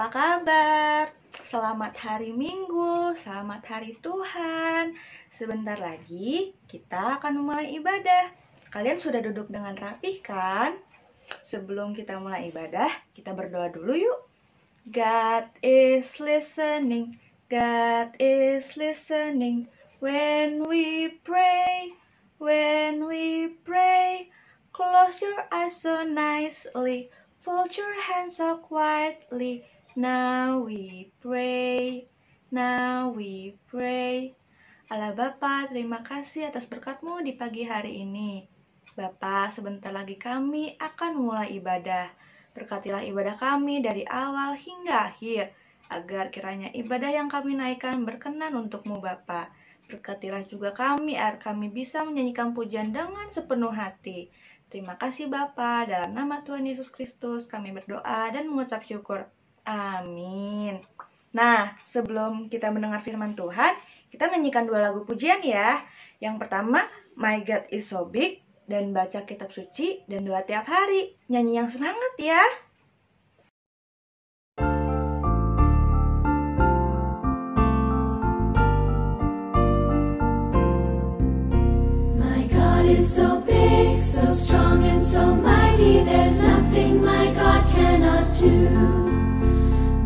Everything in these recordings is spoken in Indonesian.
Apa kabar? Selamat hari Minggu, selamat hari Tuhan. Sebentar lagi kita akan memulai ibadah. Kalian sudah duduk dengan rapih kan? Sebelum kita mulai ibadah, kita berdoa dulu yuk. God is listening, God is listening. When we pray, close your eyes so nicely, fold your hands so quietly. Now we pray, now we pray. Allah Bapa, terima kasih atas berkat-Mu di pagi hari ini. Bapa, sebentar lagi kami akan memulai ibadah. Berkatilah ibadah kami dari awal hingga akhir, agar kiranya ibadah yang kami naikkan berkenan untuk-Mu Bapa. Berkatilah juga kami agar kami bisa menyanyikan pujian dengan sepenuh hati. Terima kasih Bapa, dalam nama Tuhan Yesus Kristus kami berdoa dan mengucap syukur. Amin. Nah, sebelum kita mendengar firman Tuhan, kita menyanyikan 2 lagu pujian ya. Yang pertama, My God is so big, dan baca kitab suci, dan doa tiap hari. Nyanyi yang semangat ya. My God is so big, so strong and so mighty, there's nothing my God cannot do.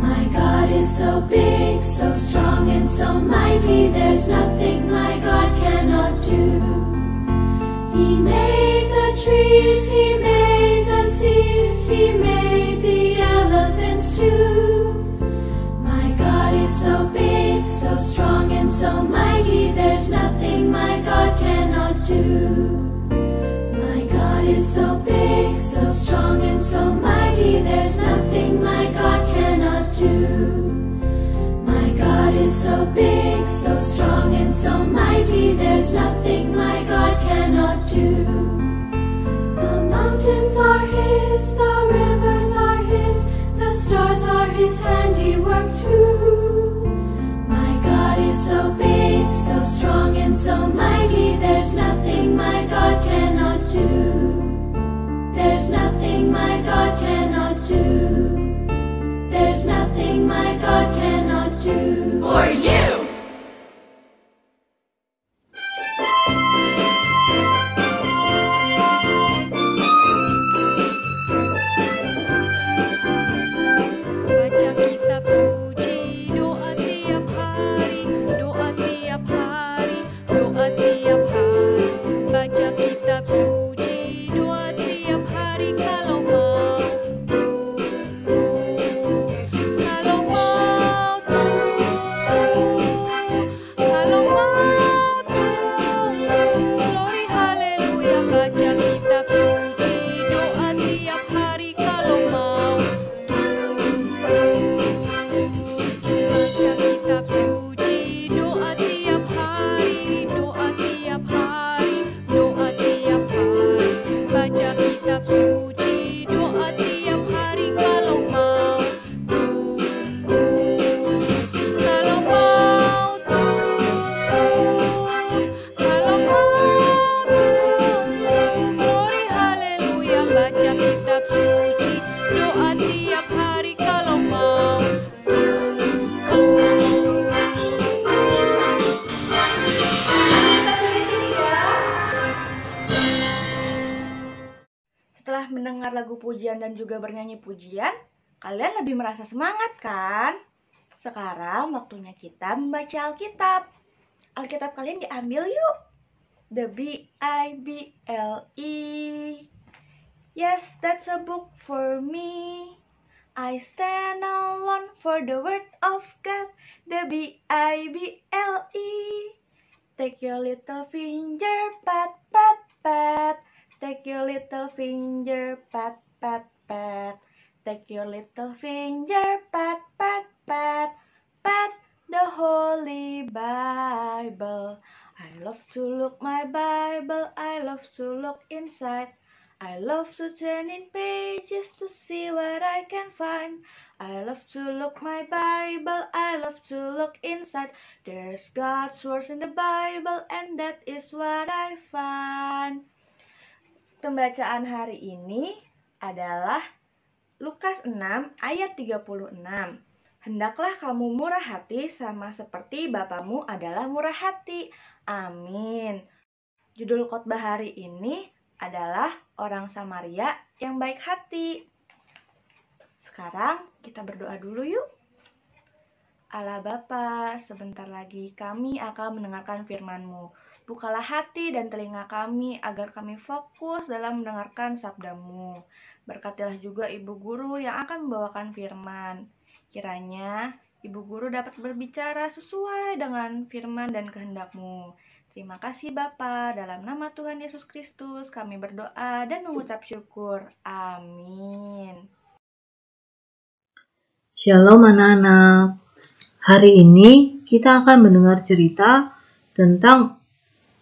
My God is so big, so strong and so mighty, there's nothing my God cannot do. He made the trees, He made the seas, He made the elephants too. My God is so big, so strong and so mighty, there's nothing my God cannot do. My God is so big, so strong and so mighty, there's nothing my God cannot do. My God is so big, so strong and so mighty, there's nothing my God cannot do. The mountains are His, the rivers are His, the stars are His handiwork too. My God is so big, so strong and so mighty, there's nothing my God cannot do. There's nothing my God cannot do. There's nothing my God cannot do. For you! Baca kitab suci, doa tiap hari, doa tiap hari, doa tiap hari. Baca kitab suci, doa tiap hari kalau mau tumbuh. Kalau mau tumbuh, kalau mau tumbuh. Glory haleluya, baca kitab suci, doa tiap hari kalau mau tumbuh. Baca kitab suci, doa tiap hari, doa tiap hari, doa tiap hari. Baca kitab suci, doa tiap hari kalau mau tumbuh. Kalau mau tumbuh, kalau mau tumbuh. Glory haleluya, baca kitab suci, doa tiap hari kalau mau tumbuh. Baca kitab suci terus ya. Setelah mendengar lagu pujian dan juga bernyanyi pujian, kalian lebih merasa semangat kan? Sekarang waktunya kita membaca Alkitab. Alkitab kalian diambil yuk. The Bible. Yes, that's a book for me. I stand alone for the word of God. The Bible. Take your little finger, pat, pat, pat. Take your little finger, pat, pat, pat. Take your little finger, pat, pat, pat. Pat the Holy Bible. I love to look my Bible, I love to look inside. I love to turn in pages to see what I can find. I love to look my Bible, I love to look inside. There's God's words in the Bible, and that is what I find. Pembacaan hari ini adalah Lukas 6 ayat 36. Hendaklah kamu murah hati sama seperti Bapamu adalah murah hati. Amin. Judul khotbah hari ini adalah orang Samaria yang baik hati. Sekarang kita berdoa dulu yuk. Allah Bapa, sebentar lagi kami akan mendengarkan firman-Mu. Bukalah hati dan telinga kami agar kami fokus dalam mendengarkan sabda-Mu. Berkatilah juga Ibu Guru yang akan membawakan firman. Kiranya Ibu Guru dapat berbicara sesuai dengan firman dan kehendak-Mu. Terima kasih Bapa, dalam nama Tuhan Yesus Kristus kami berdoa dan mengucap syukur. Amin. Shalom anak-anak. Hari ini kita akan mendengar cerita tentang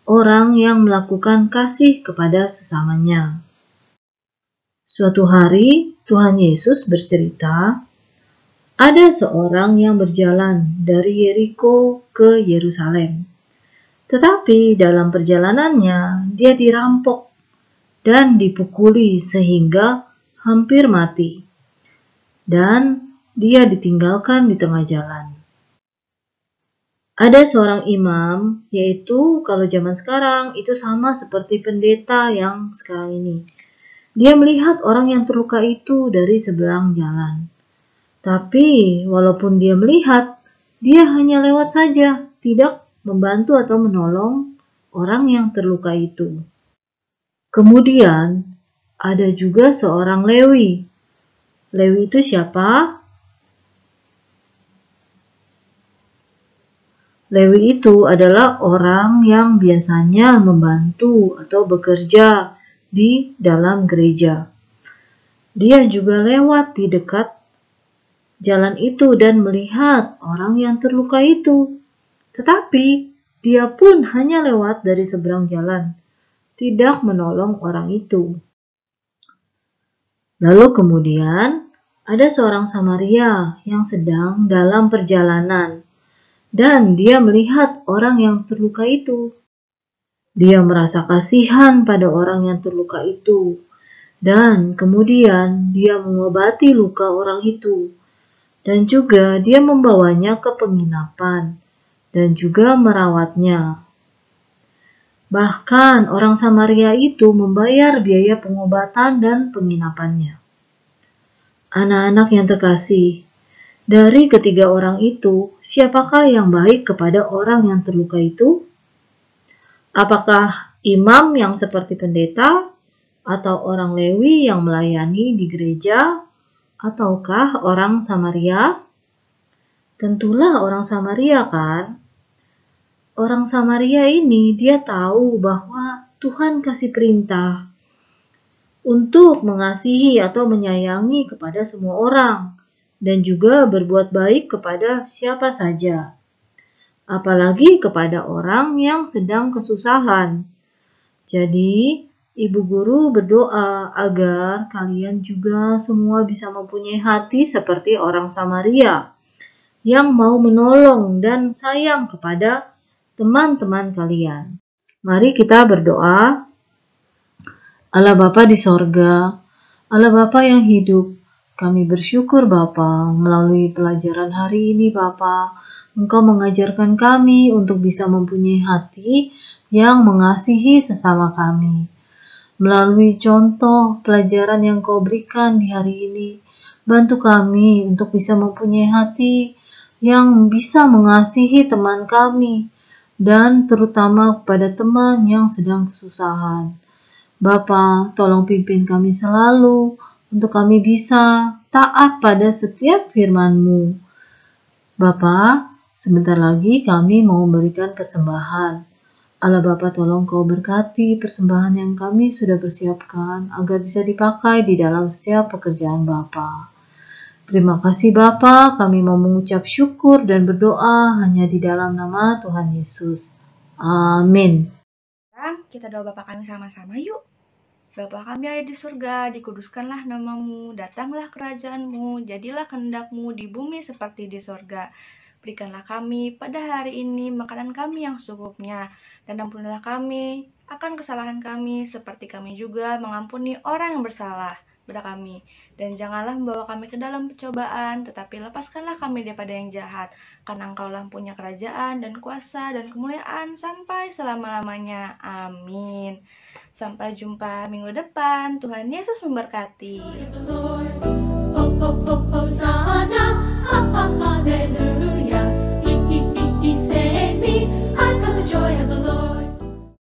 orang yang melakukan kasih kepada sesamanya. Suatu hari Tuhan Yesus bercerita, ada seorang yang berjalan dari Yeriko ke Yerusalem. Tetapi dalam perjalanannya dia dirampok dan dipukuli sehingga hampir mati. Dan dia ditinggalkan di tengah jalan. Ada seorang imam, yaitu kalau zaman sekarang itu sama seperti pendeta yang sekarang ini. Dia melihat orang yang terluka itu dari seberang jalan. Tapi walaupun dia melihat, dia hanya lewat saja, tidak membantu atau menolong orang yang terluka itu. Kemudian ada juga seorang Lewi. Lewi itu siapa? Lewi itu adalah orang yang biasanya membantu atau bekerja di dalam gereja. Dia juga lewat di dekat jalan itu dan melihat orang yang terluka itu. Tetapi dia pun hanya lewat dari seberang jalan, tidak menolong orang itu. Lalu kemudian ada seorang Samaria yang sedang dalam perjalanan. Dan dia melihat orang yang terluka itu. Dia merasa kasihan pada orang yang terluka itu. Dan kemudian dia mengobati luka orang itu. Dan juga dia membawanya ke penginapan. Dan juga merawatnya. Bahkan orang Samaria itu membayar biaya pengobatan dan penginapannya. Anak-anak yang terkasih, dari ketiga orang itu, siapakah yang baik kepada orang yang terluka itu? Apakah imam yang seperti pendeta, atau orang Lewi yang melayani di gereja, ataukah orang Samaria? Tentulah orang Samaria kan? Orang Samaria ini dia tahu bahwa Tuhan kasih perintah untuk mengasihi atau menyayangi kepada semua orang. Dan juga berbuat baik kepada siapa saja, apalagi kepada orang yang sedang kesusahan. Jadi, Ibu Guru berdoa agar kalian juga semua bisa mempunyai hati seperti orang Samaria, yang mau menolong dan sayang kepada teman-teman kalian. Mari kita berdoa. Allah Bapa di sorga, Allah Bapa yang hidup, kami bersyukur Bapa, melalui pelajaran hari ini Bapa, Engkau mengajarkan kami untuk bisa mempunyai hati yang mengasihi sesama kami. Melalui contoh pelajaran yang Kau berikan di hari ini, bantu kami untuk bisa mempunyai hati yang bisa mengasihi teman kami, dan terutama kepada teman yang sedang kesusahan. Bapa, tolong pimpin kami selalu, untuk kami bisa taat pada setiap firman-Mu. Bapa, sebentar lagi kami mau memberikan persembahan. Allah Bapa, tolong Kau berkati persembahan yang kami sudah persiapkan agar bisa dipakai di dalam setiap pekerjaan Bapa. Terima kasih Bapa, kami mau mengucap syukur dan berdoa hanya di dalam nama Tuhan Yesus. Amin. Sekarang kita doa Bapa kami sama-sama yuk. Bapa kami ada di surga, dikuduskanlah namamu, datanglah kerajaanmu, jadilah kehendak-Mu di bumi seperti di surga. Berikanlah kami pada hari ini makanan kami yang secukupnya, dan ampunilah kami akan kesalahan kami, seperti kami juga mengampuni orang yang bersalah. kepada kami. Dan janganlah membawa kami ke dalam pencobaan, tetapi lepaskanlah kami daripada yang jahat. Karena Engkaulah punya kerajaan dan kuasa dan kemuliaan sampai selama-lamanya. Amin. Sampai jumpa minggu depan. Tuhan Yesus memberkati. The Lord, Hosanna, Hallelujah.